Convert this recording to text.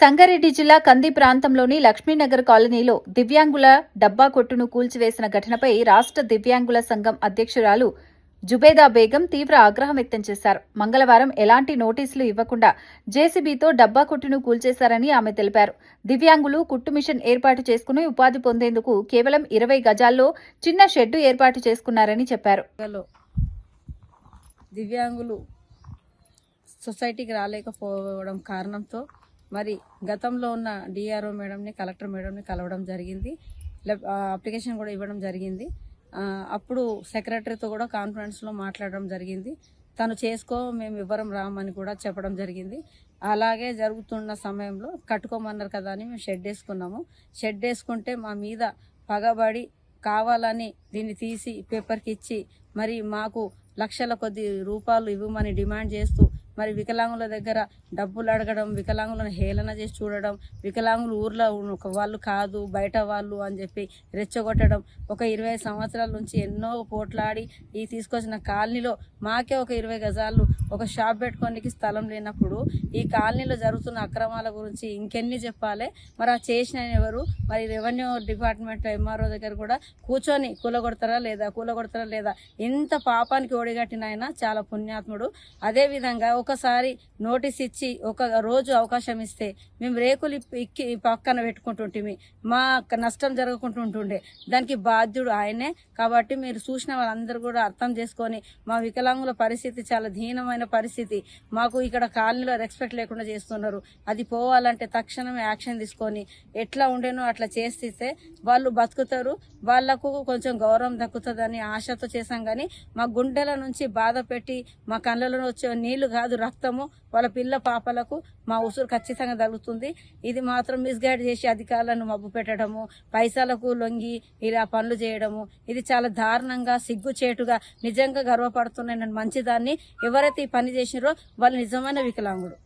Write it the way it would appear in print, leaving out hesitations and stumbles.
సంగారెడ్డి జిల్లా కంది ప్రాంతంలోని లక్ష్మీనగర్ కాలనీలో దివ్యాంగుల డబ్బా కొట్టును కూల్చివేసిన ఘటనపై రాష్ట్ర దివ్యాంగుల సంఘం అధ్యక్షురాలు జుబేదా బేగం తీవ్ర ఆగ్రహం వ్యక్తం చేశారు. మంగళవారం ఎలాంటి నోటీసులు ఇవ్వకుండా జేసీబీతో డబ్బా కొట్టును కూల్చేశారని ఆమె తెలిపారు. దివ్యాంగులు కుట్టు మిషన్ ఏర్పాటు చేసుకుని ఉపాధి పొందేందుకు కేవలం 20 గజాల్లో చిన్న షెడ్డు ఏర్పాటు చేసుకున్నారని చెప్పారు. దివ్యాంగులు సొసైటీకి రాలేకపోవడం కారణంతో మరి గతంలో ఉన్న డిఆర్ఓ మేడంని, కలెక్టర్ మేడంని కలవడం జరిగింది. అప్లికేషన్ కూడా ఇవ్వడం జరిగింది. అప్పుడు సెక్రటరీతో కూడా కాన్ఫరెన్స్లో మాట్లాడడం జరిగింది. తను చేసుకో, మేము ఇవ్వరం రామని కూడా చెప్పడం జరిగింది. అలాగే జరుగుతున్న సమయంలో కట్టుకోమన్నారు కదా అని మేము షెడ్ వేసుకున్నాము. షెడ్ వేసుకుంటే మా మీద పగబడి కావాలని దీన్ని తీసి పేపర్కి ఇచ్చి మరి మాకు లక్షల కొద్ది రూపాయలు ఇవ్వమని డిమాండ్ చేస్తూ మరి వికలాంగుల దగ్గర డబ్బులు అడగడం, వికలాంగులను హేళన చేసి చూడడం, వికలాంగులు ఊర్లో వాళ్ళు కాదు బయట వాళ్ళు అని చెప్పి రెచ్చగొట్టడం. ఒక 20 సంవత్సరాల నుంచి ఎన్నో పోట్లాడి ఈ తీసుకొచ్చిన కాలనీలో మాకే ఒక 20 గజాలు ఒక షాప్ పెట్టుకోనికి స్థలం లేనప్పుడు ఈ కాలనీలో జరుగుతున్న అక్రమాల గురించి ఇంకెన్ని చెప్పాలి? మరి ఆ చేసిన ఎవరు? మరి రెవెన్యూ డిపార్ట్మెంట్ ఎంఆర్ఓ దగ్గర కూడా కూర్చొని కూలగొడతారా లేదా ఇంత పాపానికి ఒడిగట్టిన ఆయన చాలా పుణ్యాత్ముడు. అదేవిధంగా ఒకసారి నోటీస్ ఇచ్చి ఒక రోజు అవకాశం ఇస్తే మేము రేకులు ఇక్కి పక్కన పెట్టుకుంటుంటే మా నష్టం జరుగుకుంటుంటుండే. దానికి బాధ్యుడు ఆయనే. కాబట్టి మీరు చూసిన వాళ్ళందరూ కూడా అర్థం చేసుకొని మా వికలాంగుల పరిస్థితి చాలా దీనమైన పరిస్థితి. మాకు ఇక్కడ కాలనీలో రెస్పెక్ట్ లేకుండా చేస్తున్నారు. అది పోవాలంటే తక్షణమే యాక్షన్ తీసుకొని ఎట్లా ఉండేనో అట్లా చేస్తే వాళ్ళు బతుకుతారు, వాళ్లకు కొంచెం గౌరవం దక్కుతుందని ఆశతో చేశాం. కానీ మా గుండెల నుంచి బాధ పెట్టి మా కళ్ళలో వచ్చే నీళ్లు కాదు రక్తము వాళ్ళ పిల్ల పాపలకు మా ఉసురు ఖచ్చితంగా తగులుతుంది. ఇది మాత్రం మిస్గైడ్ చేసి అధికారులను మబ్బు పెట్టడము, పైసలకు లొంగి ఇలా పనులు చేయడము, ఇది చాలా దారుణంగా సిగ్గుచేటుగా నిజంగా గర్వపడుతున్న మంచిదాన్ని ఎవరైతే ఈ పని చేసినారో వాళ్ళు నిజమైన వికలాంగుడు.